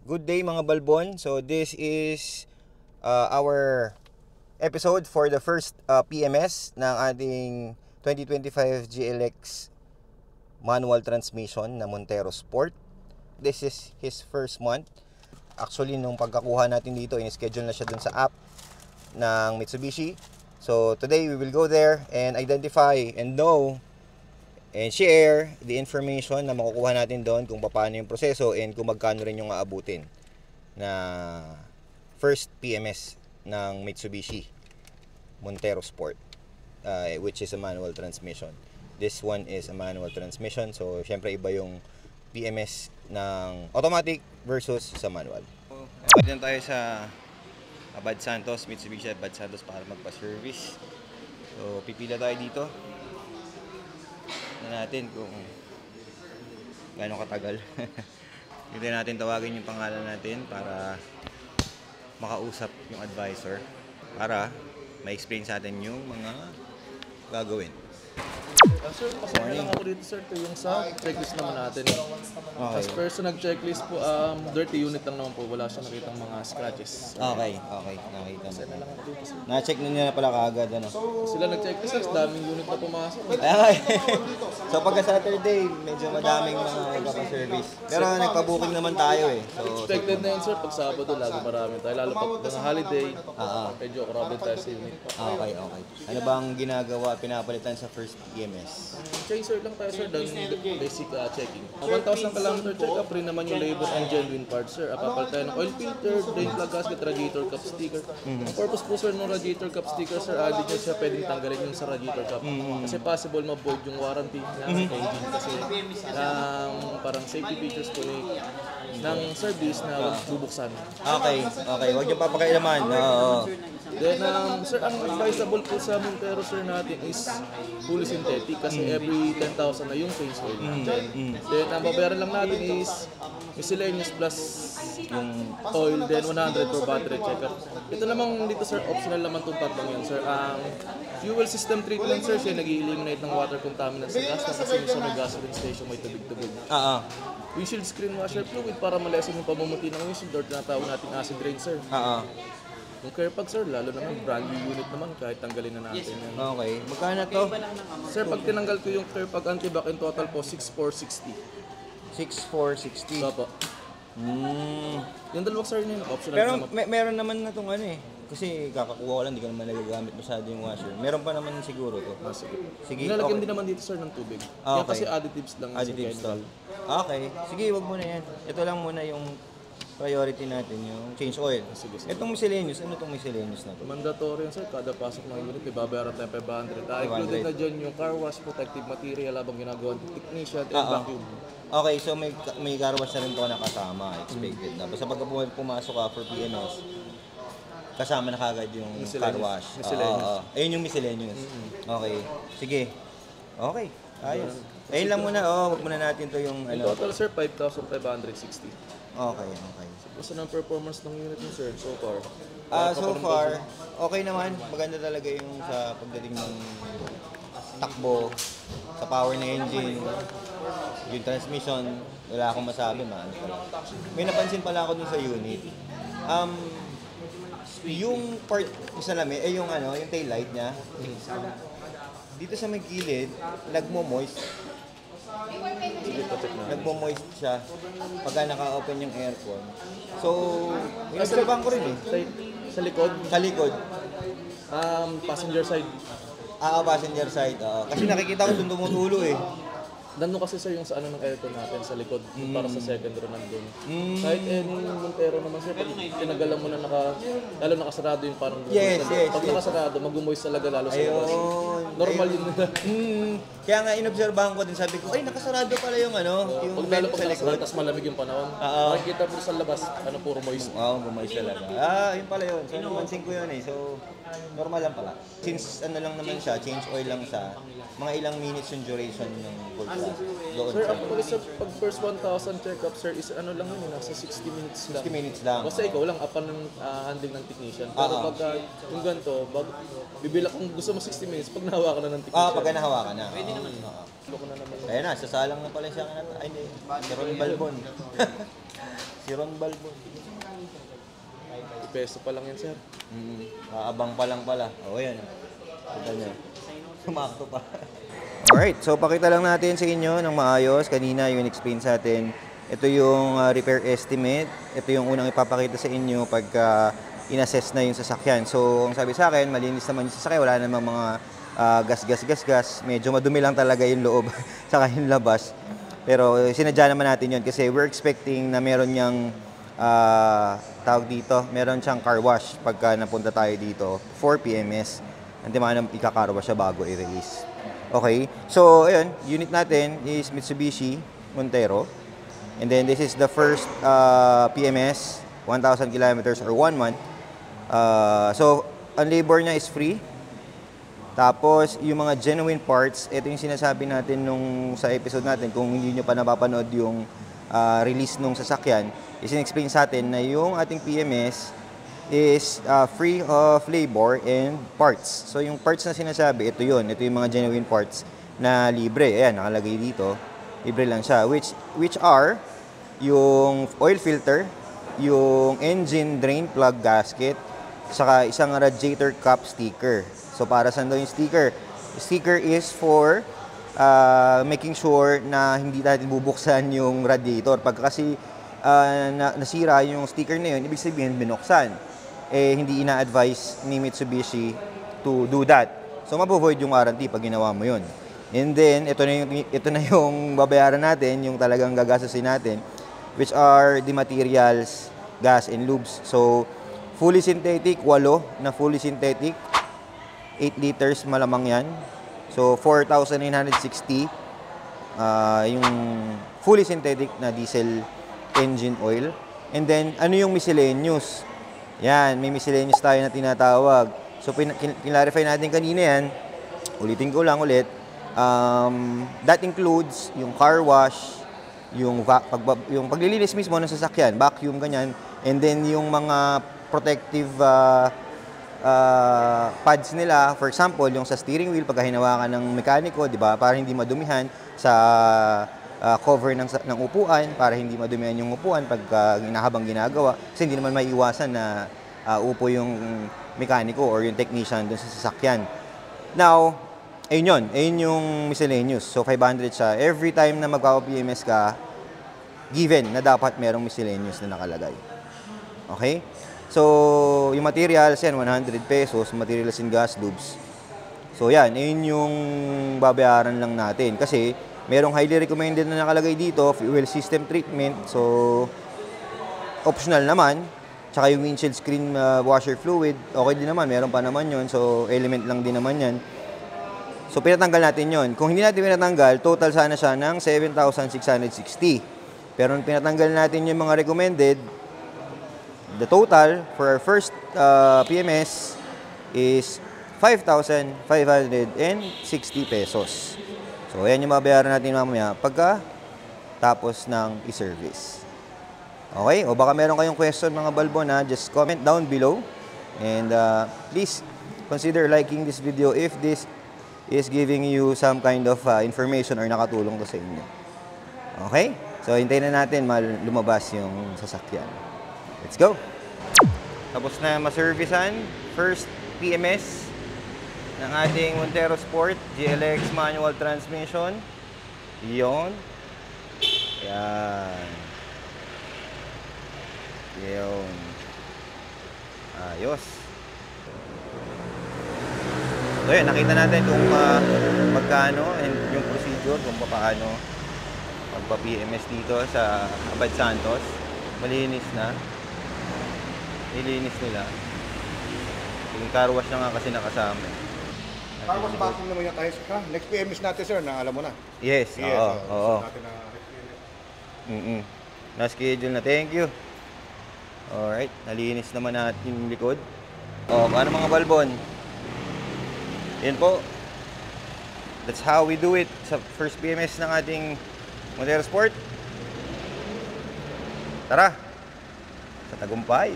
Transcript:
Good day mga Balbon. So this is our episode for the first PMS ng ating 2025 GLX manual transmission na Montero Sport. This is his first month. Actually, nung pagkakuha natin dito, in-schedule na siya dun sa app ng Mitsubishi. So today we will go there and identify and know and share the information na makukuha natin doon kung paano yung proseso and kung magkano rin yung aabutin na first PMS ng Mitsubishi Montero Sport, which is a manual transmission. This one is a manual transmission, so syempre iba yung PMS ng automatic versus sa manual. Abad na tayo sa Abad Santos, Mitsubishi Abad Santos para magpa-service. So pipila tayo dito na natin kung gaano katagal. Hindi natin tawagin yung pangalan natin para makausap yung advisor para ma-explain sa atin yung mga gagawin. Sir, pasok lang ako dito sir, ito yung sa checklist naman natin. Okay. As per sa nag-checklist po, dirty unit lang naman po, wala siya nakitang mga scratches. Okay, nakita mo. Sir, lang ako dito sir. Na-check na niya pala kaagad, ano? Sila nag-checklist sir, daming unit na pumasok. Ay, so pagka Saturday, medyo madaming mga nagpapa-service. Pero nagpa-booking naman tayo eh. So, Expected na yun sir, pag Sabado, lalo marami tayo. Lalo pag mga holiday, medyo crowded tayo sa unit. Okay. Ano bang ginagawa, pinapalitan sa first PMS? Chaser lang tayo sir, done basic checking. 1,000 kilometer check-up rin naman yung labor and genuine parts sir. Papal tayo ng oil filter, drain plug gasket, radiator cup sticker. Ang purpose po sir ng radiator cup sticker sir, hindi nyo siya pwedeng tanggalin yung sa radiator cup. Kasi possible ma-void yung warranty ng engine. Kasi parang safety features po ng service na huwag bubuksan. Okay. Huwag niyo papakailaman. Oo. Then, sir, ang advisable po sa Montero sir natin is fully synthetic kasi every 10,000 na yung change oil. Then, ang babayaran lang natin is miscellaneous plus yung oil, then 100 per battery checkup. Ito namang dito sir, optional naman itong tatlong yan sir. Ang fuel system treatment sir, siya nag-eliminate ng water contaminants sa gas kasi sa may gasoline station may tubig-tubig. Windshield screen washer fluid para malesin yung pamumuti ng windshield or tinatawag nating acid rain sir. Yung care pag sir, lalo naman brand new unit naman kahit tanggalin na natin yan. Okay. Magkano to? Sir, pag tinanggal ko yung care pag anti-back in total po 6,460. 6,460. Opo. Yung dalawang sir yun, optional Pero naman. meron naman na itong ano eh. Kasi kakakuha ko lang, di ka naman nagagamit masyado yung washer. Meron pa naman siguro to. Sige, Nilalagyan din naman dito sir ng tubig. Yan kasi additives lang. Additives to. Okay. Sige, wag muna yan. Ito lang muna yung priority natin, yung change oil. Sige. Itong miscellaneous, ano itong miscellaneous na to? Mandatory yan sir, kada pasok ng unit, ibabayaran tayo 500. Included na dyan yung car wash, protective material habang ginagawa ng technician, and vacuum. Okay, so may car wash na rin to na kasama, expected na. Basta pagka pumasok ka for PMS, kasama na kagad yung car wash. Ayun yung miscellaneous. Okay, sige. Okay, ayos. Ayun lang muna, wag muna natin to yung In total sir, 5,560. Okay. Gusto ng performance ng unit niyo sir, so far? So far, okay naman. Maganda talaga yung sa pagdating ng takbo, sa power na engine, yung transmission, wala akong masabi, May napansin pala ako dun sa unit. Yung part ng salamin, yung tail light niya, dito sa may gilid, nagmo-moist siya pagka naka-open yung aircon. So, inobserbahan ko rin eh. Sa likod? Sa likod. Passenger side. Passenger side. Kasi nakikita ko doon tumutulo eh. Nandun kasi sir yung sa ng aircon natin sa likod, para sa second row nandun. Kahit any Montero naman sir, pag tinagalan mo na lalo nakasarado yung parang Yes. Pag nakasarado, mag-moist talaga lalo sa labas. Normal yun nila. Kaya nga inobserbahan ko din, sabi ko, ay nakasarado pala yung yung pag lalo pag nakasarado, tapos malamig yung panahon. Makikita mo sa labas, puro moist. Bumoist talaga. Yun pala yun. So, namansin ko yun eh. So, normal lang pala. Since lang naman siya, change oil lang siya, mga ilang minutes yung duration ng full charge. Sir, actually sir, pag first 1,000 check-up sir, is lang yun, nasa 60 minutes lang. 60 minutes lang. Basta ikaw lang, apan ng handling ng technician. Pero pag yung ganito, bibila kung gusto mo 60 minutes, pag nahawakan na ng technician. Pagka nahawakan na. Loko na naman. Ayan na, sasalang na pala siya. Ay, hindi. Si Ron Balbon. Si Ron Balbon. Peso pa lang yan, sir. Aabang pa lang pala. O, yan. Kita niyo. Sumakto pa. Alright, so pakita lang natin sa inyo ng maayos. Kanina yung explain sa atin. Ito yung repair estimate. Ito yung unang ipapakita sa inyo pagka in-assess na yung sasakyan. So, ang sabi sa akin, malinis naman yung sasakyan. Wala namang mga gas. Medyo madumi lang talaga yung loob saka yung labas. Pero sinadya naman natin yun kasi we're expecting na meron niyang tawag dito, meron siyang car wash pagka napunta tayo dito for PMS. Antimanang ika-car wash siya bago i-release. Okay, so ayun, unit natin is Mitsubishi Montero. And then this is the first PMS, 1,000 kilometers or 1 month. So, ang labor niya is free. Tapos, yung mga genuine parts, ito yung sinasabi natin nung sa episode natin, kung hindi nyo pa napapanood yung release nung sasakyan, isin-explain sa atin na yung ating PMS is free of labor and parts. So, yung parts na sinasabi, ito yun. Ito yung mga genuine parts na libre. Ayan, nakalagay dito. Libre lang siya. Which are yung oil filter, yung engine drain plug gasket, saka isang radiator cap sticker. So, para saan daw yung sticker? Sticker is for making sure na hindi natin bubuksan yung radiator. Pag kasi nasira yung sticker na yun, ibig sabihin binuksan. Eh, hindi ina-advise ni Mitsubishi to do that. So, mapo-void yung warranty pag ginawa mo yun. And then, ito na yung babayaran natin, yung talagang gagastusin natin, which are the materials, gas, and lubes. So, fully synthetic, 8 na fully synthetic. 8 liters malamang yan. So, 4,960 yung fully synthetic na diesel engine oil. And then, ano yung miscellaneous? Yan, may miscellaneous tayo na tinatawag. So, kinlarify natin kanina yan. Ulitin ko lang ulit. That includes yung car wash, yung paglilinis mismo ng sasakyan, vacuum, ganyan. And then, yung mga protective pads nila, for example, yung sa steering wheel, pagka hinawakan ng mekaniko, di ba, para hindi madumihan sa cover ng upuan, para hindi madumihan yung upuan habang ginagawa. Kasi hindi naman maiiwasan na upo yung mekaniko or yung technician dun sa sasakyan. Now, ayun yung miscellaneous. So, 500 siya. Every time na magpapa-PMS ka, given na dapat merong miscellaneous na nakalagay. Okay? So, yung materials yan, 100 pesos, materials and gas lubes. So, yan yung babayaran lang natin. Kasi, merong highly recommended na nakalagay dito, fuel system treatment. So, optional naman. Tsaka yung windshield screen washer fluid, okay din naman, meron pa naman yun. So, element lang din naman yan. So, pinatanggal natin yun. Kung hindi natin pinatanggal, total sana siya ng 7,660. Pero nung pinatanggal natin yung mga recommended, the total for our first PMS is 5,560 pesos. So, ayan yung mabayaran natin mamaya pagka tapos ng i-service. Okay? O baka meron kayong question mga balbon na, just comment down below. And please consider liking this video if this is giving you some kind of information or nakatulong to sa inyo. Okay? So, hintayin na natin lumabas yung sasakyan. Let's go! Tapos na maservisan, first PMS ng ating Montero Sport GLX manual transmission. Iyon. Yan. Iyon. Ayos. So yun, nakita natin kung magkano and yung procedure kung paano magpa-PMS dito sa Abad Santos. Malinis na. Nilinis nila. Yung car wash na nga kasi nakasama. Car wash vacuum naman yung tayo. Next PMS natin sir, na alam mo na. Yes, oo. Natin na Na-schedule na. Thank you. Alright, nalinis naman natin yung likod. Paano mga balbon? Yan po. That's how we do it sa first PMS ng ating Montero Sport. Tara! Sa tagumpay.